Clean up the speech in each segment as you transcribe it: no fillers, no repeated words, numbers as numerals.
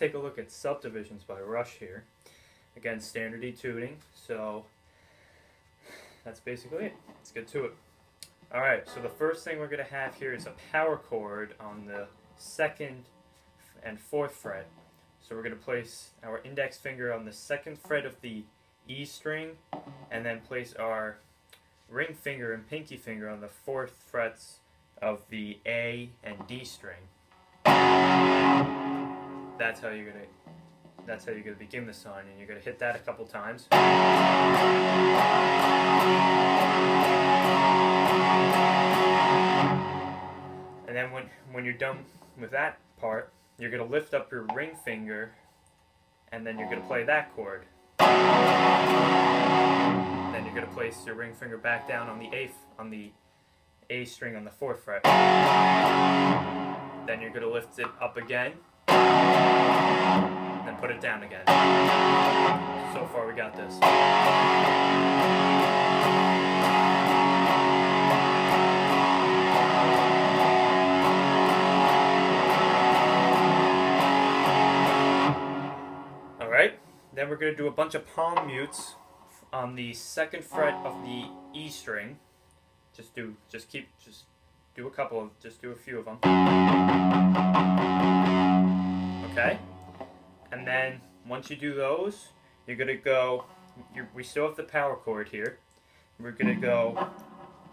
take a look at Subdivisions by Rush here. Again, standard E tuning, so that's basically it. Let's get to it. Alright, so the first thing we're going to have here is a power chord on the 2nd and 4th fret. So we're going to place our index finger on the 2nd fret of the E string, and then place our ring finger and pinky finger on the 4th frets of the A and D string. That's how you're gonna begin the song, and you're gonna hit that a couple times. And then when you're done with that part, you're gonna lift up your ring finger, and then you're gonna play that chord. Then you're gonna place your ring finger back down on the A string on the 4th fret. Then you're gonna lift it up again, then put it down again. So far we got this. Alright, then we're going to do a bunch of palm mutes on the 2nd fret of the E string. Just do a few of them. Okay? And then once you do those, you're going to go, we still have the power chord here. We're going to go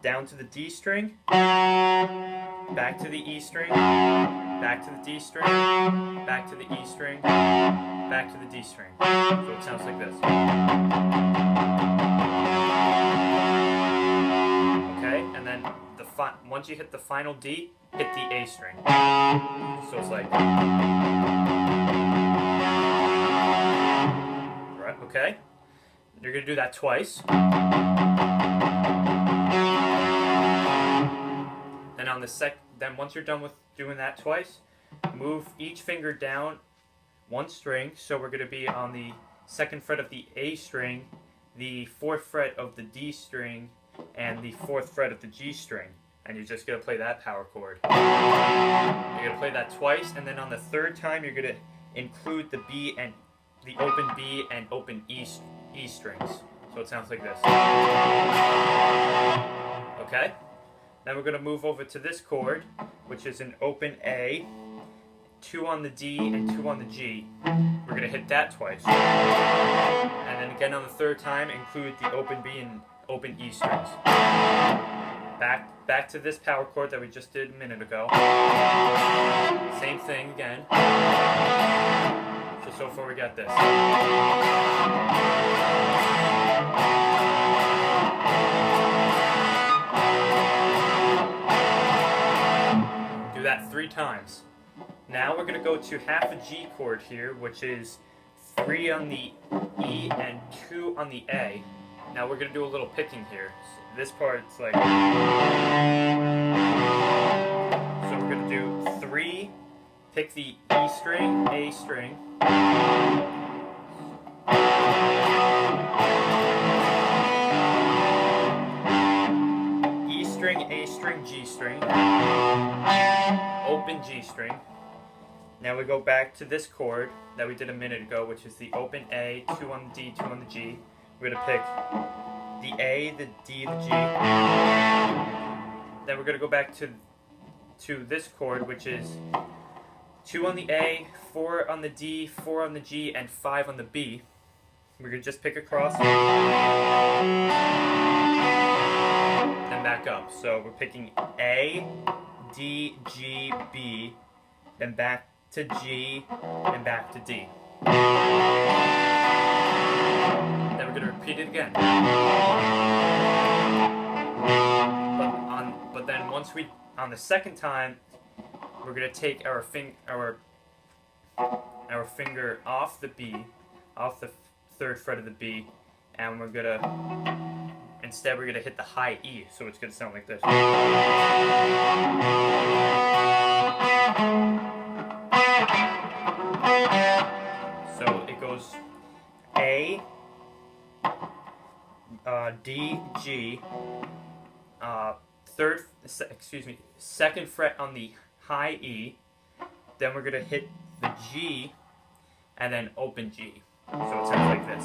down to the D string, back to the E string, back to the D string, back to the E string, back to the D string. So it sounds like this. Okay? And then once you hit the final D, hit the A string. So it's like... Okay, you're going to do that twice. Then once you're done with doing that twice, move each finger down one string. So we're going to be on the 2nd fret of the A string, the 4th fret of the D string, and the 4th fret of the G string. And you're just going to play that power chord. You're going to play that twice, and then on the 3rd time, you're going to include the B and the open B and open E strings. So it sounds like this. Okay? Then we're going to move over to this chord, which is an open A, 2 on the D and 2 on the G. We're going to hit that twice. And then again on the 3rd time, include the open B and open E strings. Back to this power chord that we just did a minute ago. Same thing again. So far we got this. Do that 3 times. Now we're going to go to half a G chord here, which is 3 on the E and 2 on the A. Now we're going to do a little picking here. So this part's like... So we're going to do 3, pick the E string, A string, E string, A string, G string, open G string. Now we go back to this chord that we did a minute ago, which is the open A, 2 on the D, 2 on the G. We're going to pick the A, the D, the G. Then we're going to go back to this chord, which is 2 on the A, 4 on the D, 4 on the G, and 5 on the B. We're going to just pick across and back up. So we're picking A, D, G, B, then back to G, and back to D. Then we're going to repeat it again. But then on the 2nd time, we're going to take our finger off the B, off the 3rd fret of the B, and we're going to hit the high E, so it's going to sound like this. So it goes A, D, G, 2nd fret on the high E, then we're going to hit the G, and then open G. So it sounds like this.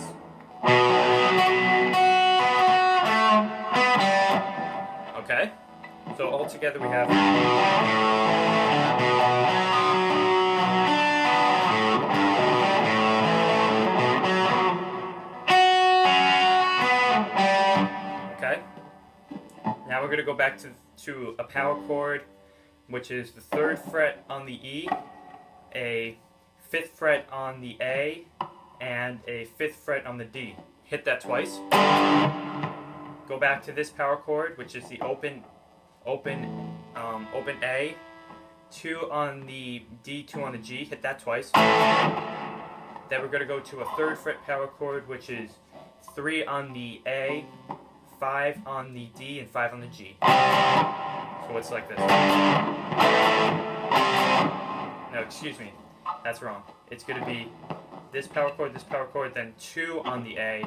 Okay? So all together we have. Okay? Now we're going to go back to a power chord, which is the 3rd fret on the E, a 5th fret on the A, and a 5th fret on the D. Hit that twice. Go back to this power chord, which is the open A, 2 on the D, 2 on the G. Hit that twice. Then we're going to go to a 3rd fret power chord, which is 3 on the A, 5 on the D, and 5 on the G. So it's like this. No, excuse me. That's wrong. It's going to be this power chord, then 2 on the A,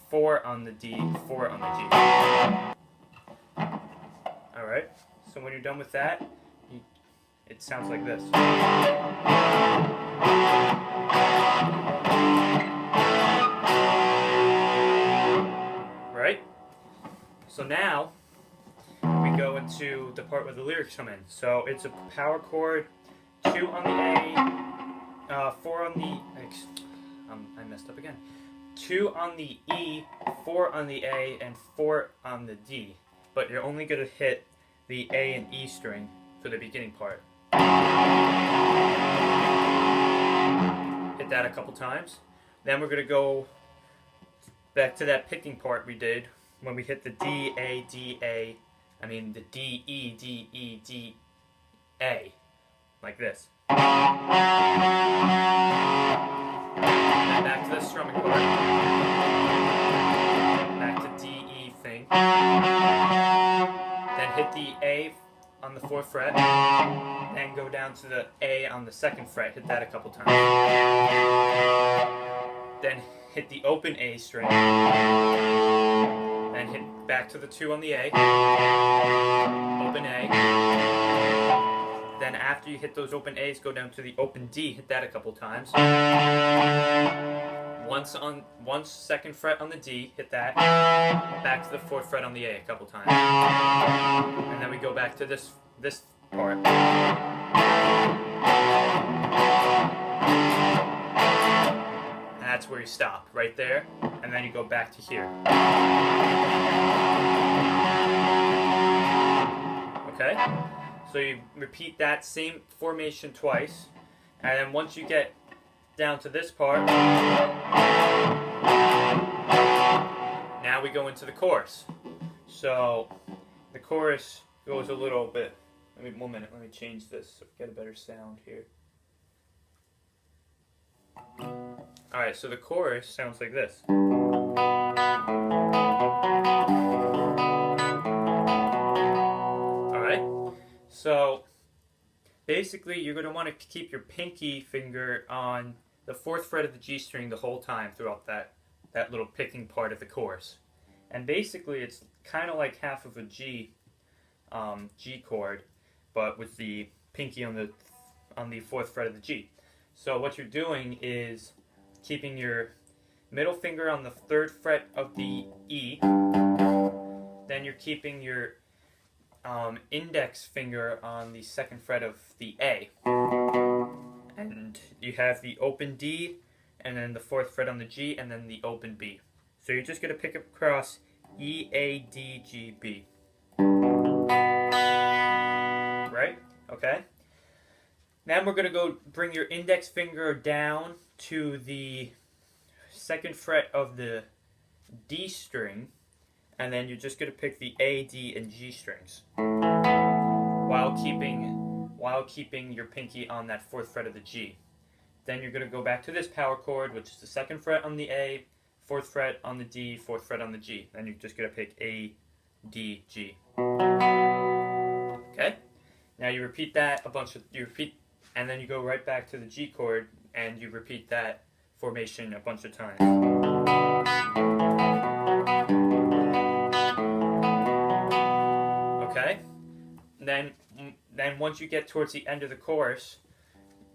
4 on the D, 4 on the G. Alright, so when you're done with that, it sounds like this. Right? So now, we go into the part where the lyrics come in. So it's a power chord, 2 on the A, 4 on the... I messed up again. 2 on the E, 4 on the A, and 4 on the D. But you're only going to hit the A and E string for the beginning part. Hit that a couple times. Then we're going to go back to that picking part we did when we hit the D, A, D, A. I mean the D, E, D, E, D, A. Like this. And then back to the strumming part. Back to D, E thing. Then hit the A on the 4th fret. Then go down to the A on the 2nd fret. Hit that a couple times. Then hit the open A string. Then hit back to the 2 on the A. Open A. Then after you hit those open A's, go down to the open D, hit that a couple times. Once 2nd fret on the D, hit that. Back to the 4th fret on the A a couple times. And then we go back to this part. And that's where you stop, right there. And then you go back to here. Okay? So you repeat that same formation twice, and then once you get down to this part, now we go into the chorus. So the chorus goes a little bit. One minute, let me change this so we get a better sound here. Alright, so the chorus sounds like this. So basically you're going to want to keep your pinky finger on the 4th fret of the G string the whole time throughout that little picking part of the chorus. And basically it's kind of like half of a G chord, but with the pinky on the 4th fret of the G. So what you're doing is keeping your middle finger on the 3rd fret of the E, then you're keeping your index finger on the 2nd fret of the A, and you have the open D, and then the 4th fret on the G, and then the open B. So you're just going to pick up across E, A, D, G, B. Right? Okay? Now we're going to go bring your index finger down to the 2nd fret of the D string, and then you're just going to pick the A, D, and G strings while keeping your pinky on that 4th fret of the G. Then you're going to go back to this power chord, which is the 2nd fret on the A, 4th fret on the D, 4th fret on the G. Then you're just going to pick A, D, G. Okay? Now you repeat that and then you go right back to the G chord and you repeat that formation a bunch of times. Okay? Then once you get towards the end of the chorus,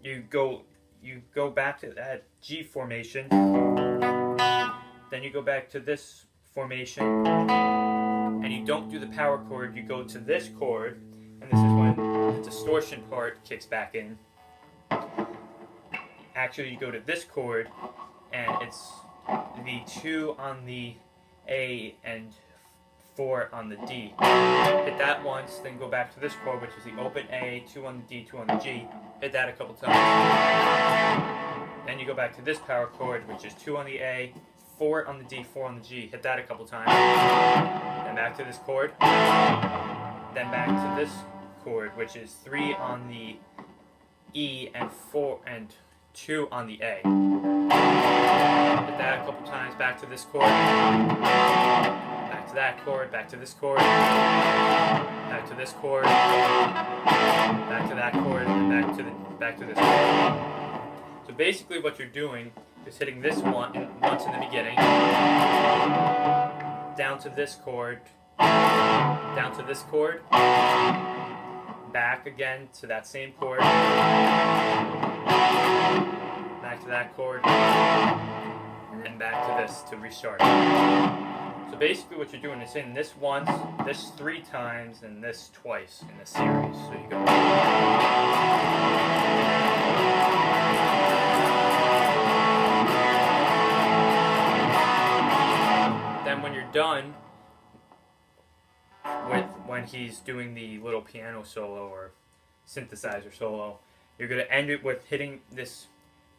you you go back to that G formation, then you go back to this formation, and you don't do the power chord, you go to this chord, and this is when the distortion part kicks back in. Actually, you go to this chord, and it's the 2 on the A and 4 on the D. Hit that once, then go back to this chord, which is the open A, 2 on the D, 2 on the G. Hit that a couple times. Then you go back to this power chord, which is 2 on the A, 4 on the D, 4 on the G. Hit that a couple times. Then back to this chord. Then back to this chord, which is 3 on the E and 4 and 2 on the A. Hit that a couple times. Back to this chord. Back to that chord. Back to this chord. Back to this chord. Back to that chord. And back to this chord. So basically, what you're doing is hitting this once in the beginning, down to this chord, down to this chord, back again to that same chord, back to that chord, and then back to this to restart. So basically what you're doing is hitting this once, this 3 times, and this twice in a series. So you go. Then when you're done with when he's doing the little piano solo or synthesizer solo, you're going to end it with hitting this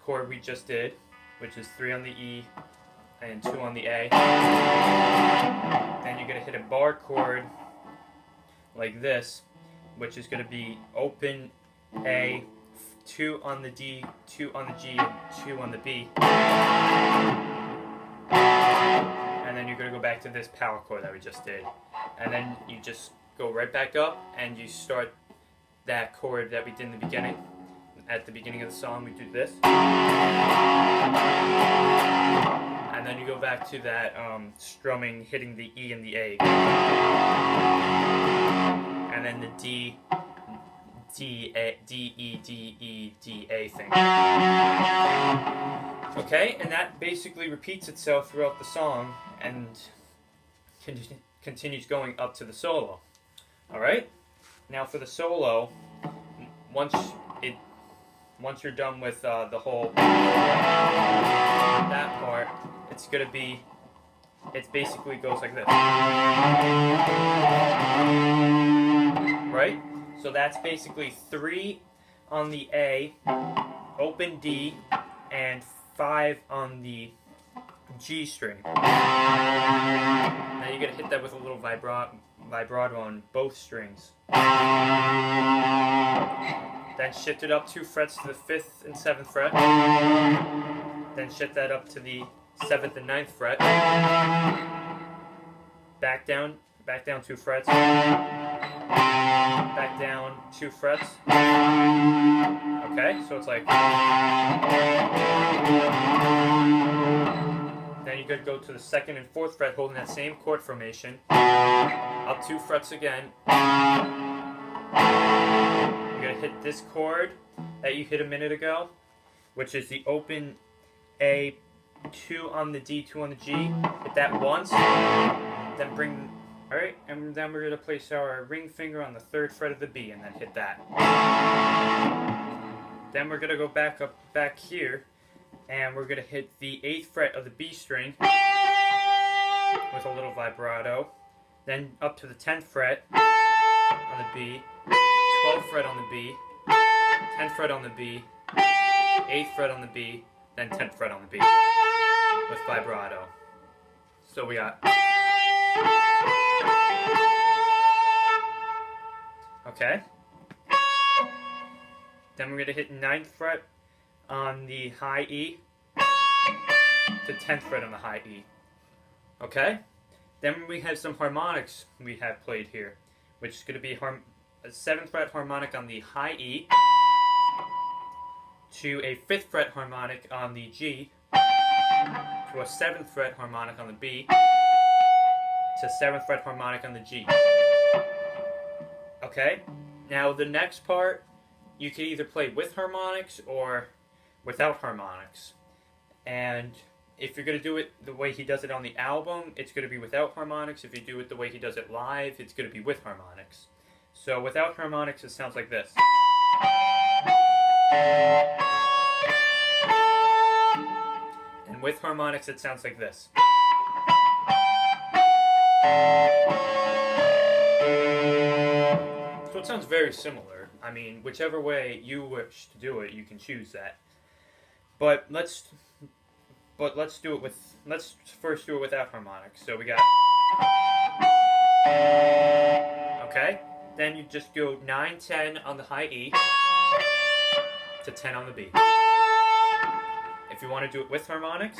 chord we just did, which is 3 on the E and 2 on the A. Then you're going to hit a bar chord like this, which is going to be open A, 2 on the D, 2 on the G, and 2 on the B. And then you're going to go back to this power chord that we just did. And then you just go right back up and you start that chord that we did in the beginning. At the beginning of the song we do this. And then you go back to that strumming, hitting the E and the A. And then the D, E, D, A thing. Okay, and that basically repeats itself throughout the song and continues going up to the solo. Alright? Now for the solo, once you're done with the whole that part, it's gonna be, it basically goes like this. Right? So that's basically 3 on the A, open D, and 5 on the G string. Now you're gonna hit that with a little vibrato on both strings. Then shift it up 2 frets to the 5th and 7th fret. Then shift that up to the 7th and 9th fret. Back down 2 frets. Back down 2 frets. Okay, so it's like. Then you could go to the 2nd and 4th fret holding that same chord formation. Up 2 frets again. You're going to hit this chord that you hit a minute ago, which is the open A, 2 on the D, 2 on the G. Hit that once, then bring, alright, and then we're going to place our ring finger on the 3rd fret of the B and then hit that. Then we're going to go back here, and we're going to hit the 8th fret of the B string with a little vibrato, then up to the 10th fret on the B, 12th fret on the B, 10th fret on the B, 8th fret on the B, then 10th fret on the B with vibrato. So we got. Okay. Then we're going to hit 9th fret on the high E to 10th fret on the high E. Okay? Then we have some harmonics we have played here, which is going to be a 7th fret harmonic on the high E to a 5th fret harmonic on the G to a 7th fret harmonic on the B to 7th fret harmonic on the G. Okay? Now the next part, you can either play with harmonics or without harmonics. And if you're going to do it the way he does it on the album, it's going to be without harmonics. If you do it the way he does it live, it's going to be with harmonics. So without harmonics, it sounds like this. And with harmonics, it sounds like this. So it sounds very similar. I mean, whichever way you wish to do it, you can choose that. But let's do it with, let's first do it without harmonics. So we got, okay, then you just go 9, 10 on the high E to 10 on the B. If you want to do it with harmonics,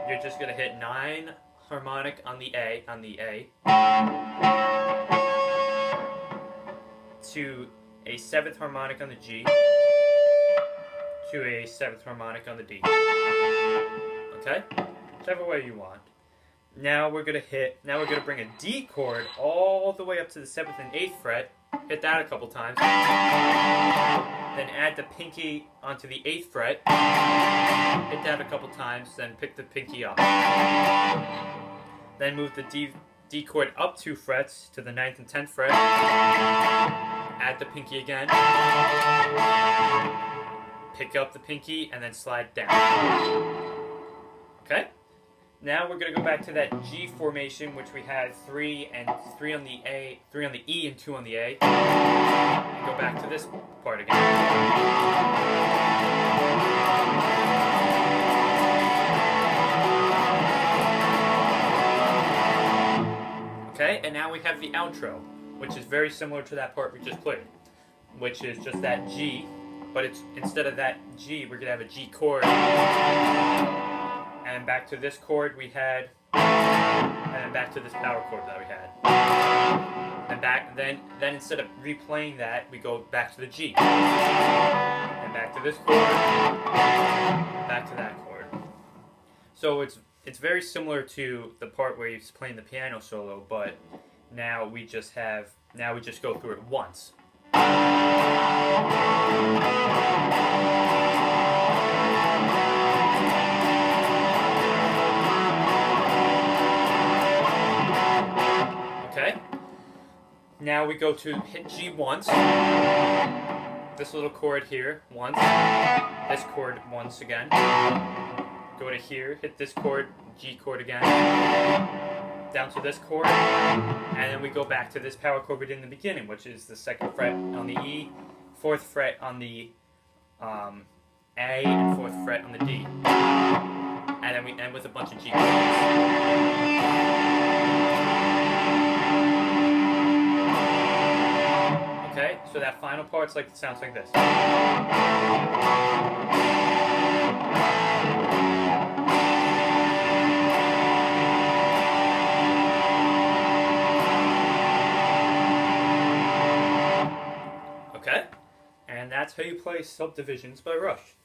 you're just going to hit 9 harmonic on the A, to a 7th harmonic on the G, to a 7th harmonic on the D. Okay? Whichever way you want. Now we're gonna bring a D chord all the way up to the 7th and 8th fret. Hit that a couple times. Then add the pinky onto the 8th fret. Hit that a couple times, then pick the pinky up. Then move the D chord up 2 frets to the 9th and 10th fret. Add the pinky again. Pick up the pinky and then slide down. Okay? Now we're going to go back to that G formation, which we had 3 on the A, 3 on the E and 2 on the A. And go back to this part again. Okay, and now we have the outro, which is very similar to that part we just played, which is just that G, but it's instead of that G, we're gonna have a G chord, and back to this chord we had, and then back to this power chord that we had, and then instead of replaying that, we go back to the G, and back to this chord, back to that chord. So it's very similar to the part where he's playing the piano solo, but now we just go through it once. Okay? Now we go to hit G once. This little chord here, once. This chord once again. Go to here, hit this chord, G chord again, down to this chord, and then we go back to this power chord we did in the beginning, which is the 2nd fret on the E, 4th fret on the A, and 4th fret on the D. And then we end with a bunch of G chords. Okay, so that final part sounds like this. Okay, and that's how you play Subdivisions by Rush.